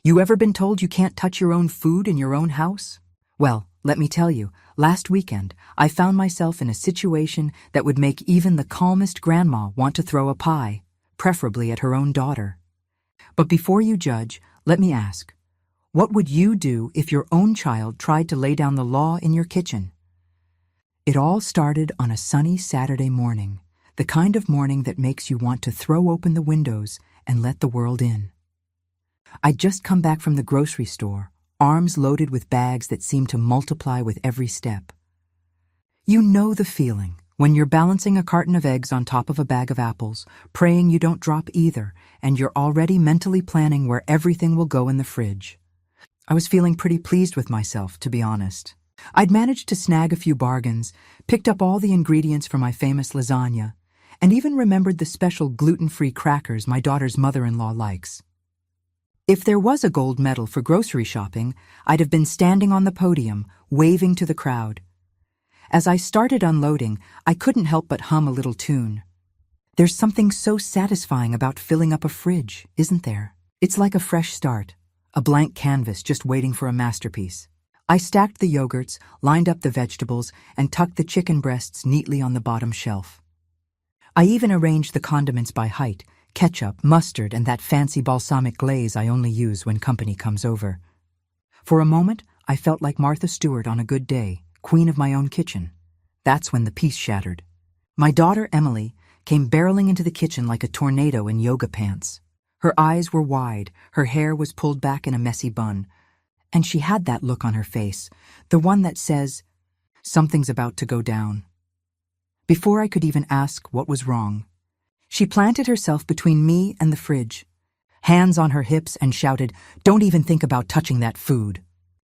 You ever been told you can't touch your own food in your own house? Well, let me tell you, last weekend, I found myself in a situation that would make even the calmest grandma want to throw a pie, preferably at her own daughter. But before you judge, let me ask, what would you do if your own child tried to lay down the law in your kitchen? It all started on a sunny Saturday morning, the kind of morning that makes you want to throw open the windows and let the world in. I'd just come back from the grocery store, arms loaded with bags that seemed to multiply with every step. You know the feeling when you're balancing a carton of eggs on top of a bag of apples, praying you don't drop either, and you're already mentally planning where everything will go in the fridge. I was feeling pretty pleased with myself, to be honest. I'd managed to snag a few bargains, picked up all the ingredients for my famous lasagna, and even remembered the special gluten-free crackers my daughter's mother-in-law likes. If there was a gold medal for grocery shopping, I'd have been standing on the podium, waving to the crowd. As I started unloading, I couldn't help but hum a little tune. There's something so satisfying about filling up a fridge, isn't there? It's like a fresh start, a blank canvas just waiting for a masterpiece. I stacked the yogurts, lined up the vegetables, and tucked the chicken breasts neatly on the bottom shelf. I even arranged the condiments by height, ketchup, mustard, and that fancy balsamic glaze I only use when company comes over. For a moment, I felt like Martha Stewart on a good day, queen of my own kitchen. That's when the peace shattered. My daughter, Emily, came barreling into the kitchen like a tornado in yoga pants. Her eyes were wide, her hair was pulled back in a messy bun, and she had that look on her face, the one that says, "Something's about to go down." Before I could even ask what was wrong, she planted herself between me and the fridge, hands on her hips, and shouted, "Don't even think about touching that food.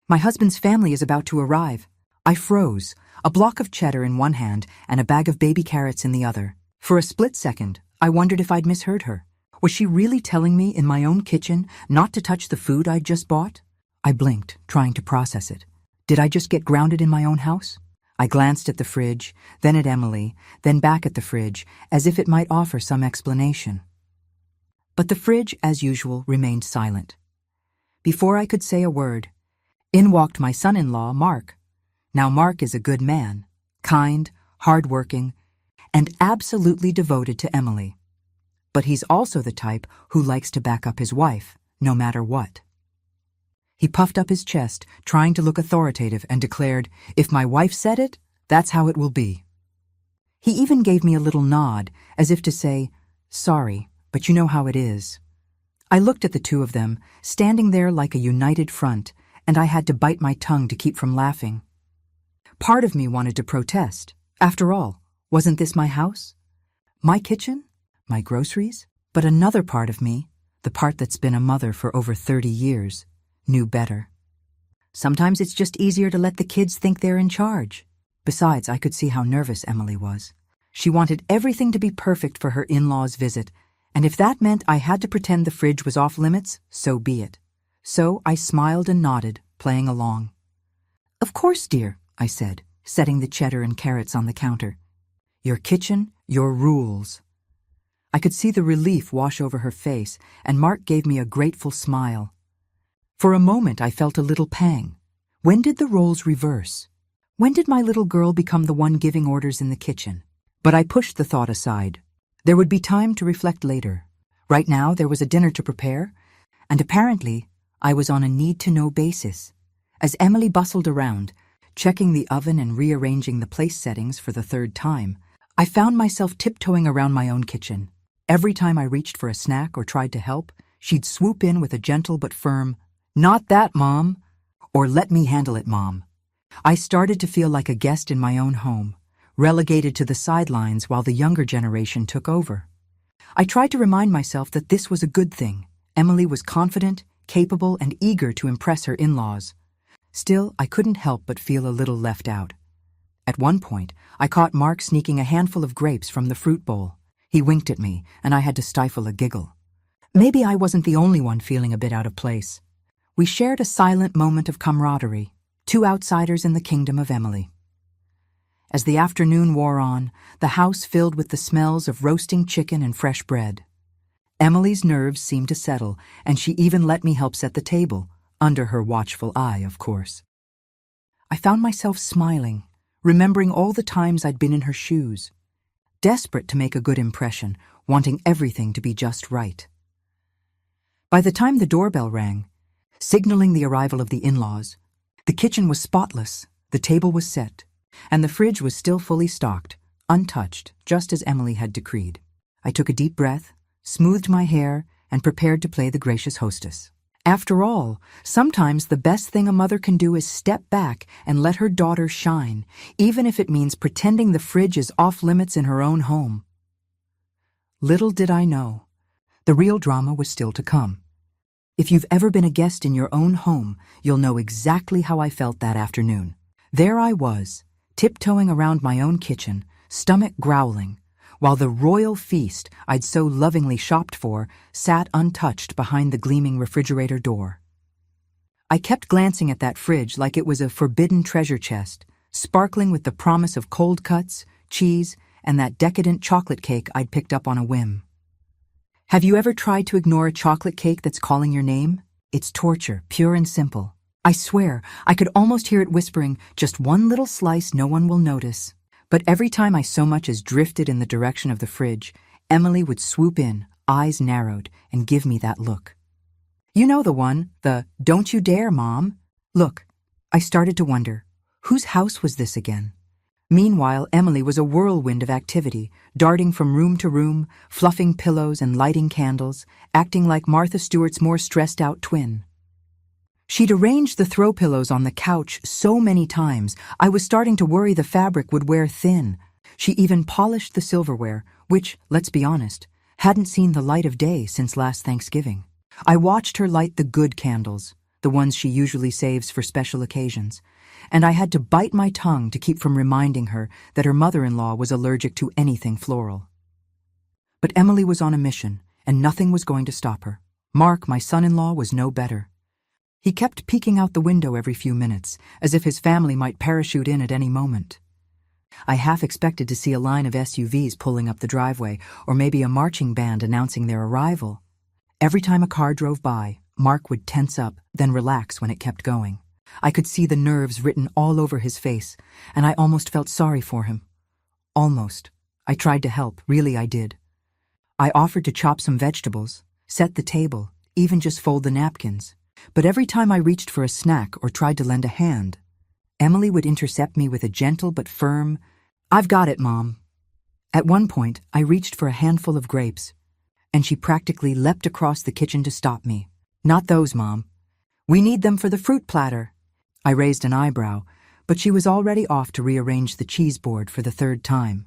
My husband's family is about to arrive." I froze, a block of cheddar in one hand and a bag of baby carrots in the other. For a split second, I wondered if I'd misheard her. Was she really telling me in my own kitchen not to touch the food I'd just bought? I blinked, trying to process it. Did I just get grounded in my own house? I glanced at the fridge, then at Emily, then back at the fridge, as if it might offer some explanation. But the fridge, as usual, remained silent. Before I could say a word, in walked my son-in-law, Mark. Now Mark is a good man, kind, hard-working, and absolutely devoted to Emily. But he's also the type who likes to back up his wife, no matter what. He puffed up his chest, trying to look authoritative, and declared, "If my wife said it, that's how it will be." He even gave me a little nod, as if to say, "Sorry, but you know how it is." I looked at the two of them, standing there like a united front, and I had to bite my tongue to keep from laughing. Part of me wanted to protest. After all, wasn't this my house? My kitchen? My groceries? But another part of me, the part that's been a mother for over 30 years, knew better. Sometimes it's just easier to let the kids think they're in charge. Besides, I could see how nervous Emily was. She wanted everything to be perfect for her in-laws' visit, and if that meant I had to pretend the fridge was off limits, so be it. So I smiled and nodded, playing along. "Of course, dear," I said, setting the cheddar and carrots on the counter. "Your kitchen, your rules." I could see the relief wash over her face, and Mark gave me a grateful smile. For a moment I felt a little pang. When did the roles reverse? When did my little girl become the one giving orders in the kitchen? But I pushed the thought aside. There would be time to reflect later. Right now there was a dinner to prepare, and apparently I was on a need-to-know basis. As Emily bustled around, checking the oven and rearranging the place settings for the third time, I found myself tiptoeing around my own kitchen. Every time I reached for a snack or tried to help, she'd swoop in with a gentle but firm, "Not that, Mom," or "Let me handle it, Mom." I started to feel like a guest in my own home, relegated to the sidelines while the younger generation took over. I tried to remind myself that this was a good thing. Emily was confident, capable, and eager to impress her in-laws. Still, I couldn't help but feel a little left out. At one point, I caught Mark sneaking a handful of grapes from the fruit bowl. He winked at me, and I had to stifle a giggle. Maybe I wasn't the only one feeling a bit out of place. We shared a silent moment of camaraderie, two outsiders in the kingdom of Emily. As the afternoon wore on, the house filled with the smells of roasting chicken and fresh bread. Emily's nerves seemed to settle, and she even let me help set the table, under her watchful eye, of course. I found myself smiling, remembering all the times I'd been in her shoes, desperate to make a good impression, wanting everything to be just right. By the time the doorbell rang, signaling the arrival of the in-laws, the kitchen was spotless, the table was set, and the fridge was still fully stocked, untouched, just as Emily had decreed. I took a deep breath, smoothed my hair, and prepared to play the gracious hostess. After all, sometimes the best thing a mother can do is step back and let her daughter shine, even if it means pretending the fridge is off-limits in her own home. Little did I know, the real drama was still to come. If you've ever been a guest in your own home, you'll know exactly how I felt that afternoon. There I was, tiptoeing around my own kitchen, stomach growling, while the royal feast I'd so lovingly shopped for sat untouched behind the gleaming refrigerator door. I kept glancing at that fridge like it was a forbidden treasure chest, sparkling with the promise of cold cuts, cheese, and that decadent chocolate cake I'd picked up on a whim. Have you ever tried to ignore a chocolate cake that's calling your name? It's torture, pure and simple. I swear, I could almost hear it whispering, just one little slice no one will notice. But every time I so much as drifted in the direction of the fridge, Emily would swoop in, eyes narrowed, and give me that look. You know the one, the "Don't you dare, Mom." Look, I started to wonder, whose house was this again? Meanwhile, Emily was a whirlwind of activity, darting from room to room, fluffing pillows and lighting candles, acting like Martha Stewart's more stressed-out twin. She'd arranged the throw pillows on the couch so many times, I was starting to worry the fabric would wear thin. She even polished the silverware, which, let's be honest, hadn't seen the light of day since last Thanksgiving. I watched her light the good candles, the ones she usually saves for special occasions, and I had to bite my tongue to keep from reminding her that her mother-in-law was allergic to anything floral. But Emily was on a mission, and nothing was going to stop her. Mark, my son-in-law, was no better. He kept peeking out the window every few minutes, as if his family might parachute in at any moment. I half expected to see a line of SUVs pulling up the driveway, or maybe a marching band announcing their arrival. Every time a car drove by, Mark would tense up, then relax when it kept going. I could see the nerves written all over his face, and I almost felt sorry for him. Almost. I tried to help, really I did. I offered to chop some vegetables, set the table, even just fold the napkins. But every time I reached for a snack or tried to lend a hand, Emily would intercept me with a gentle but firm, "I've got it, Mom." At one point, I reached for a handful of grapes, and she practically leapt across the kitchen to stop me. "Not those, Mom. We need them for the fruit platter." I raised an eyebrow, but she was already off to rearrange the cheese board for the third time.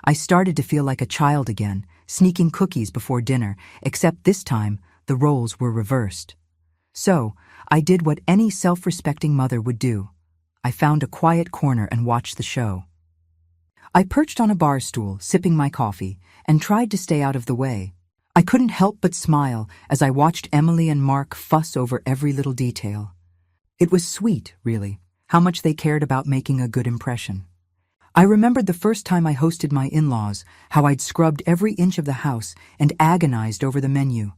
I started to feel like a child again, sneaking cookies before dinner, except this time the roles were reversed. So, I did what any self-respecting mother would do. I found a quiet corner and watched the show. I perched on a bar stool, sipping my coffee, and tried to stay out of the way. I couldn't help but smile as I watched Emily and Mark fuss over every little detail. It was sweet, really, how much they cared about making a good impression. I remembered the first time I hosted my in-laws, how I'd scrubbed every inch of the house and agonized over the menu.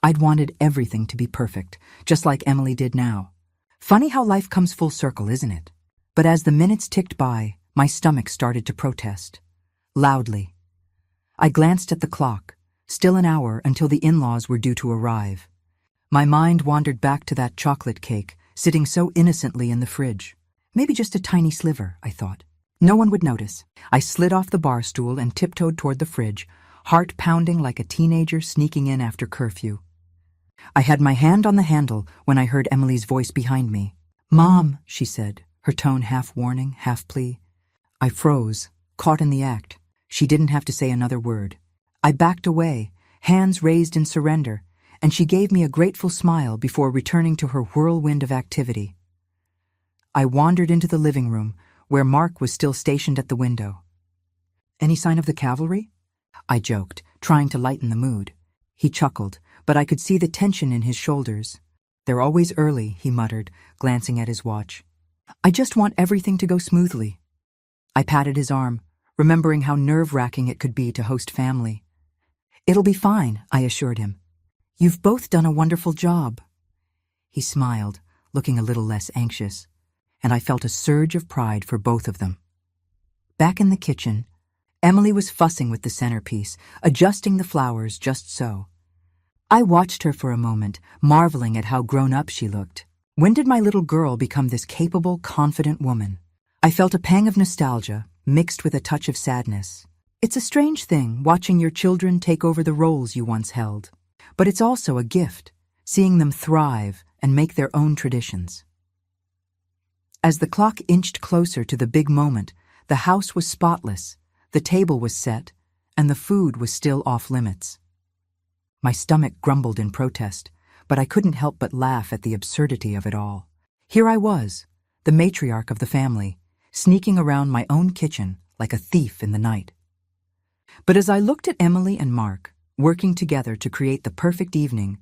I'd wanted everything to be perfect, just like Emily did now. Funny how life comes full circle, isn't it? But as the minutes ticked by, my stomach started to protest. Loudly. I glanced at the clock, still an hour until the in-laws were due to arrive. My mind wandered back to that chocolate cake, sitting so innocently in the fridge. Maybe just a tiny sliver, I thought. No one would notice. I slid off the bar stool and tiptoed toward the fridge, heart pounding like a teenager sneaking in after curfew. I had my hand on the handle when I heard Emily's voice behind me. "Mom," she said, her tone half warning, half plea. I froze, caught in the act. She didn't have to say another word. I backed away, hands raised in surrender, and she gave me a grateful smile before returning to her whirlwind of activity. I wandered into the living room, where Mark was still stationed at the window. "Any sign of the cavalry?" I joked, trying to lighten the mood. He chuckled, but I could see the tension in his shoulders. "They're always early," he muttered, glancing at his watch. "I just want everything to go smoothly." I patted his arm, remembering how nerve-wracking it could be to host family. It'll be fine, I assured him. You've both done a wonderful job. He smiled, looking a little less anxious, and I felt a surge of pride for both of them. Back in the kitchen, Emily was fussing with the centerpiece, adjusting the flowers just so. I watched her for a moment, marveling at how grown-up she looked. When did my little girl become this capable, confident woman? I felt a pang of nostalgia, mixed with a touch of sadness. It's a strange thing, watching your children take over the roles you once held. But it's also a gift, seeing them thrive and make their own traditions. As the clock inched closer to the big moment, the house was spotless, the table was set, and the food was still off limits. My stomach grumbled in protest, but I couldn't help but laugh at the absurdity of it all. Here I was, the matriarch of the family, sneaking around my own kitchen like a thief in the night. But as I looked at Emily and Mark, working together to create the perfect evening,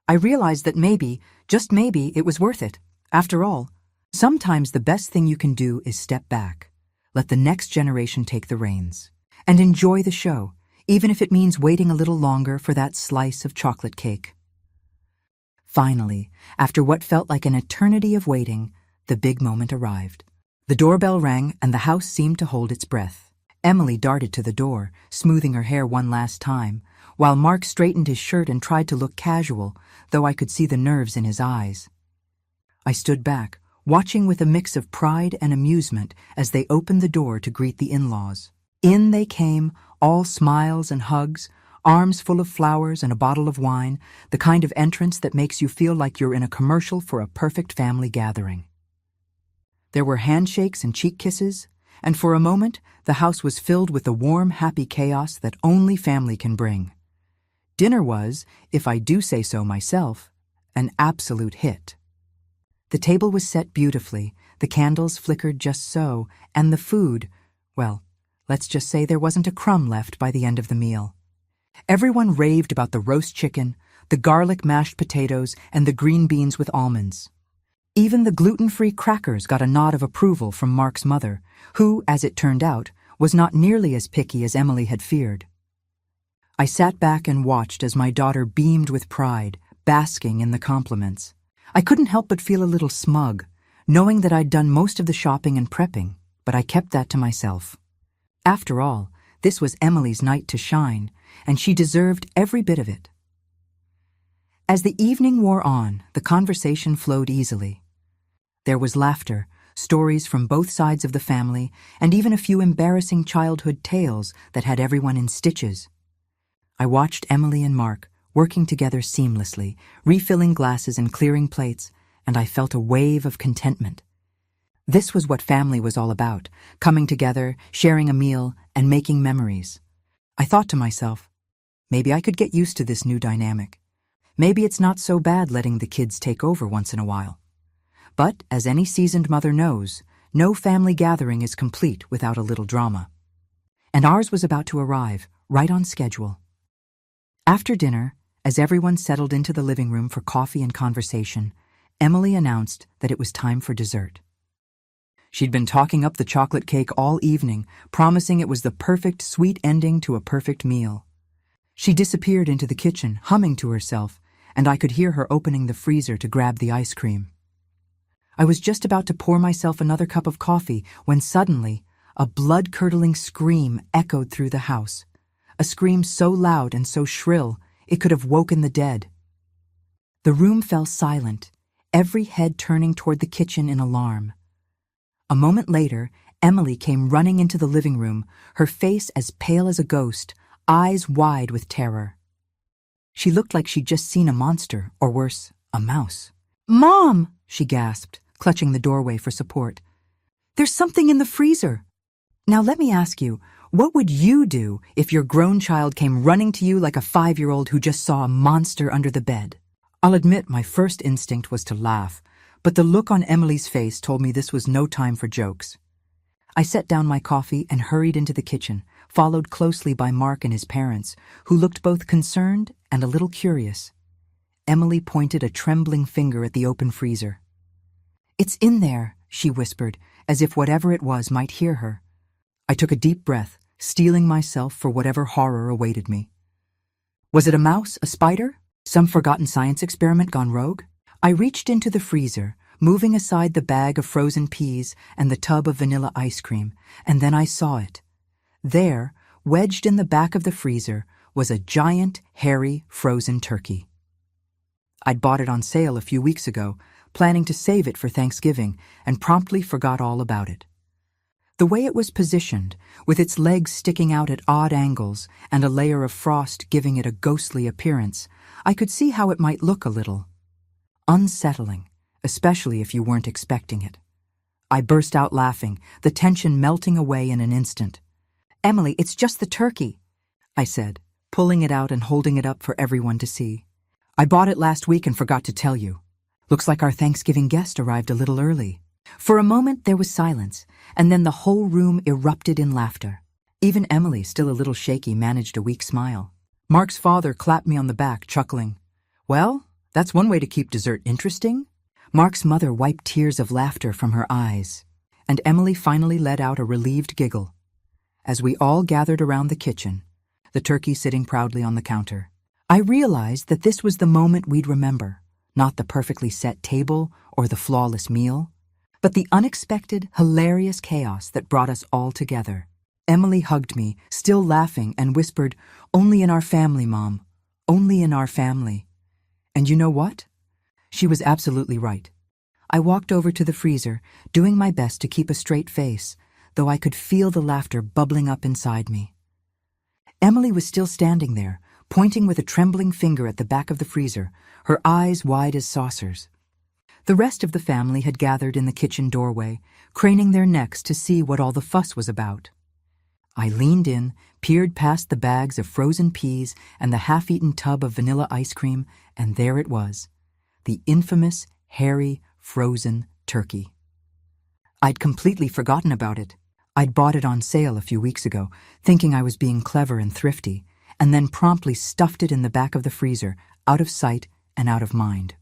I realized that maybe, just maybe, it was worth it. After all, sometimes the best thing you can do is step back, let the next generation take the reins, and enjoy the show, even if it means waiting a little longer for that slice of chocolate cake. Finally, after what felt like an eternity of waiting, the big moment arrived. The doorbell rang and the house seemed to hold its breath. Emily darted to the door, smoothing her hair one last time, while Mark straightened his shirt and tried to look casual, though I could see the nerves in his eyes. I stood back, watching with a mix of pride and amusement as they opened the door to greet the in-laws. In they came, all smiles and hugs, arms full of flowers and a bottle of wine, the kind of entrance that makes you feel like you're in a commercial for a perfect family gathering. There were handshakes and cheek kisses, and for a moment, the house was filled with the warm, happy chaos that only family can bring. Dinner was, if I do say so myself, an absolute hit. The table was set beautifully, the candles flickered just so, and the food, well, let's just say there wasn't a crumb left by the end of the meal. Everyone raved about the roast chicken, the garlic mashed potatoes, and the green beans with almonds. Even the gluten-free crackers got a nod of approval from Mark's mother, who, as it turned out, was not nearly as picky as Emily had feared. I sat back and watched as my daughter beamed with pride, basking in the compliments. I couldn't help but feel a little smug, knowing that I'd done most of the shopping and prepping, but I kept that to myself. After all, this was Emily's night to shine, and she deserved every bit of it. As the evening wore on, the conversation flowed easily. There was laughter, stories from both sides of the family, and even a few embarrassing childhood tales that had everyone in stitches. I watched Emily and Mark working together seamlessly, refilling glasses and clearing plates, and I felt a wave of contentment. This was what family was all about, coming together, sharing a meal, and making memories. I thought to myself, maybe I could get used to this new dynamic. Maybe it's not so bad letting the kids take over once in a while. But, as any seasoned mother knows, no family gathering is complete without a little drama. And ours was about to arrive, right on schedule. After dinner, as everyone settled into the living room for coffee and conversation, Emily announced that it was time for dessert. She'd been talking up the chocolate cake all evening, promising it was the perfect sweet ending to a perfect meal. She disappeared into the kitchen, humming to herself, and I could hear her opening the freezer to grab the ice cream. I was just about to pour myself another cup of coffee when suddenly a blood-curdling scream echoed through the house, a scream so loud and so shrill it could have woken the dead. The room fell silent, every head turning toward the kitchen in alarm. A moment later, Emily came running into the living room, her face as pale as a ghost, eyes wide with terror. She looked like she'd just seen a monster, or worse, a mouse. "Mom!" she gasped, clutching the doorway for support. "There's something in the freezer." Now let me ask you, what would you do if your grown child came running to you like a 5-year-old who just saw a monster under the bed? I'll admit my first instinct was to laugh, but the look on Emily's face told me this was no time for jokes. I set down my coffee and hurried into the kitchen, followed closely by Mark and his parents, who looked both concerned and a little curious. Emily pointed a trembling finger at the open freezer. "It's in there," she whispered, as if whatever it was might hear her. I took a deep breath, steeling myself for whatever horror awaited me. Was it a mouse, a spider? Some forgotten science experiment gone rogue? I reached into the freezer, moving aside the bag of frozen peas and the tub of vanilla ice cream, and then I saw it. There, wedged in the back of the freezer, was a giant, hairy, frozen turkey. I'd bought it on sale a few weeks ago, planning to save it for Thanksgiving, and promptly forgot all about it. The way it was positioned, with its legs sticking out at odd angles and a layer of frost giving it a ghostly appearance, I could see how it might look a little unsettling, especially if you weren't expecting it. I burst out laughing, the tension melting away in an instant. "Emily, it's just the turkey," I said, pulling it out and holding it up for everyone to see. "I bought it last week and forgot to tell you. Looks like our Thanksgiving guest arrived a little early." For a moment there was silence, and then the whole room erupted in laughter. Even Emily, still a little shaky, managed a weak smile. Mark's father clapped me on the back, chuckling. "Well, that's one way to keep dessert interesting." Mark's mother wiped tears of laughter from her eyes, and Emily finally let out a relieved giggle. As we all gathered around the kitchen, the turkey sitting proudly on the counter, I realized that this was the moment we'd remember, not the perfectly set table or the flawless meal, but the unexpected, hilarious chaos that brought us all together. Emily hugged me, still laughing, and whispered, "Only in our family, Mom. Only in our family." And you know what? She was absolutely right. I walked over to the freezer, doing my best to keep a straight face, though I could feel the laughter bubbling up inside me. Emily was still standing there, pointing with a trembling finger at the back of the freezer, her eyes wide as saucers. The rest of the family had gathered in the kitchen doorway, craning their necks to see what all the fuss was about. I leaned in, peered past the bags of frozen peas and the half-eaten tub of vanilla ice cream, and there it was, the infamous, hairy, frozen turkey. I'd completely forgotten about it. I'd bought it on sale a few weeks ago, thinking I was being clever and thrifty, and then promptly stuffed it in the back of the freezer, out of sight and out of mind.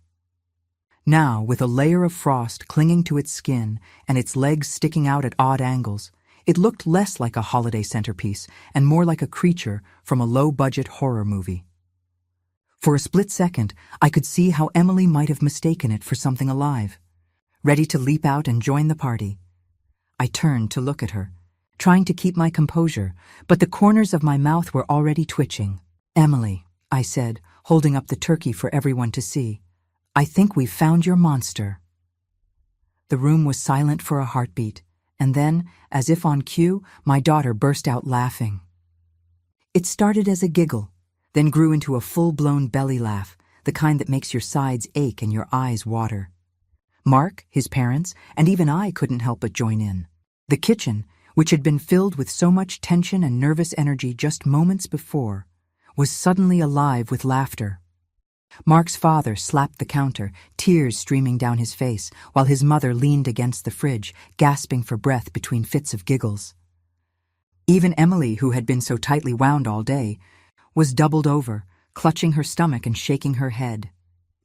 Now, with a layer of frost clinging to its skin and its legs sticking out at odd angles, it looked less like a holiday centerpiece and more like a creature from a low-budget horror movie. For a split second, I could see how Emily might have mistaken it for something alive, ready to leap out and join the party. I turned to look at her, trying to keep my composure, but the corners of my mouth were already twitching. "Emily," I said, holding up the turkey for everyone to see, "I think we've found your monster." The room was silent for a heartbeat, and then, as if on cue, my daughter burst out laughing. It started as a giggle, then grew into a full-blown belly laugh, the kind that makes your sides ache and your eyes water. Mark, his parents, and even I couldn't help but join in. The kitchen, which had been filled with so much tension and nervous energy just moments before, was suddenly alive with laughter. Mark's father slapped the counter, tears streaming down his face, while his mother leaned against the fridge, gasping for breath between fits of giggles. Even Emily, who had been so tightly wound all day, was doubled over, clutching her stomach and shaking her head.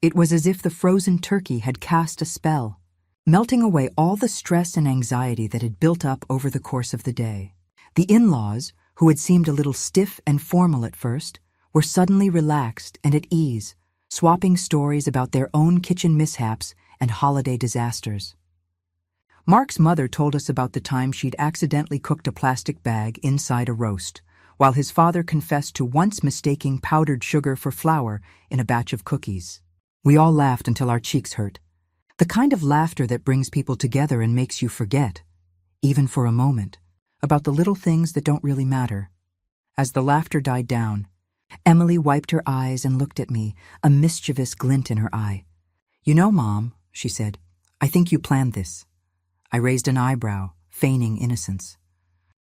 It was as if the frozen turkey had cast a spell, melting away all the stress and anxiety that had built up over the course of the day. The in-laws, who had seemed a little stiff and formal at first, were suddenly relaxed and at ease, swapping stories about their own kitchen mishaps and holiday disasters. Mark's mother told us about the time she'd accidentally cooked a plastic bag inside a roast, while his father confessed to once mistaking powdered sugar for flour in a batch of cookies. We all laughed until our cheeks hurt. The kind of laughter that brings people together and makes you forget, even for a moment, about the little things that don't really matter. As the laughter died down, Emily wiped her eyes and looked at me, a mischievous glint in her eye. "You know, Mom," she said, "I think you planned this." I raised an eyebrow, feigning innocence.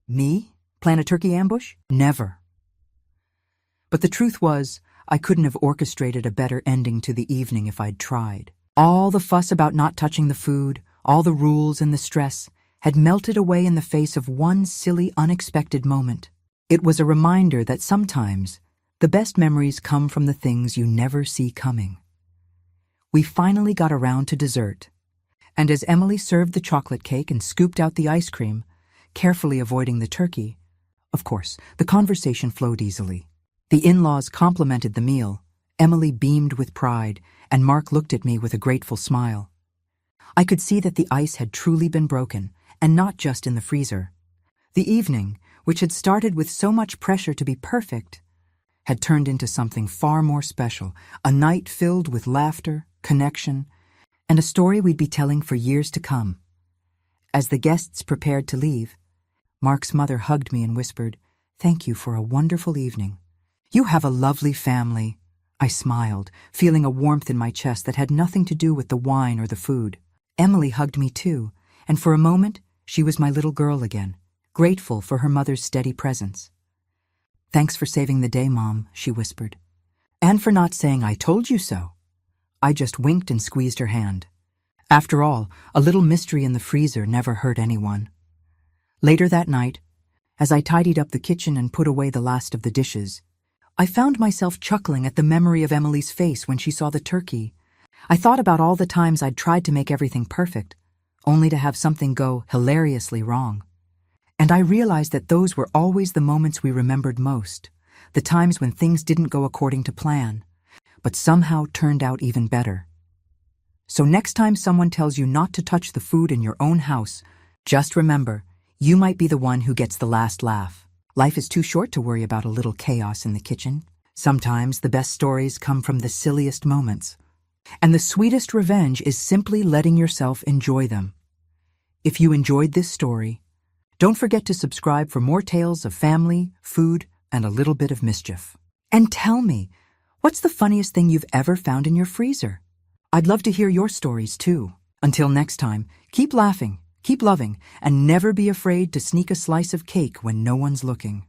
"Me? Plan a turkey ambush? Never." But the truth was, I couldn't have orchestrated a better ending to the evening if I'd tried. All the fuss about not touching the food, all the rules and the stress, had melted away in the face of one silly, unexpected moment. It was a reminder that sometimes the best memories come from the things you never see coming. We finally got around to dessert, and as Emily served the chocolate cake and scooped out the ice cream, carefully avoiding the turkey, of course, the conversation flowed easily. The in-laws complimented the meal. Emily beamed with pride, and Mark looked at me with a grateful smile. I could see that the ice had truly been broken, and not just in the freezer. The evening, which had started with so much pressure to be perfect, had turned into something far more special, a night filled with laughter, connection, and a story we'd be telling for years to come. As the guests prepared to leave, Mark's mother hugged me and whispered, "Thank you for a wonderful evening. You have a lovely family." I smiled, feeling a warmth in my chest that had nothing to do with the wine or the food. Emily hugged me too, and for a moment, she was my little girl again, grateful for her mother's steady presence. "Thanks for saving the day, Mom," she whispered. "And for not saying I told you so." I just winked and squeezed her hand. After all, a little mystery in the freezer never hurt anyone. Later that night, as I tidied up the kitchen and put away the last of the dishes, I found myself chuckling at the memory of Emily's face when she saw the turkey. I thought about all the times I'd tried to make everything perfect, only to have something go hilariously wrong. And I realized that those were always the moments we remembered most, the times when things didn't go according to plan, but somehow turned out even better. So next time someone tells you not to touch the food in your own house, just remember, you might be the one who gets the last laugh. Life is too short to worry about a little chaos in the kitchen. Sometimes the best stories come from the silliest moments. And the sweetest revenge is simply letting yourself enjoy them. If you enjoyed this story, don't forget to subscribe for more tales of family, food, and a little bit of mischief. And tell me, what's the funniest thing you've ever found in your freezer? I'd love to hear your stories too. Until next time, keep laughing, keep loving, and never be afraid to sneak a slice of cake when no one's looking.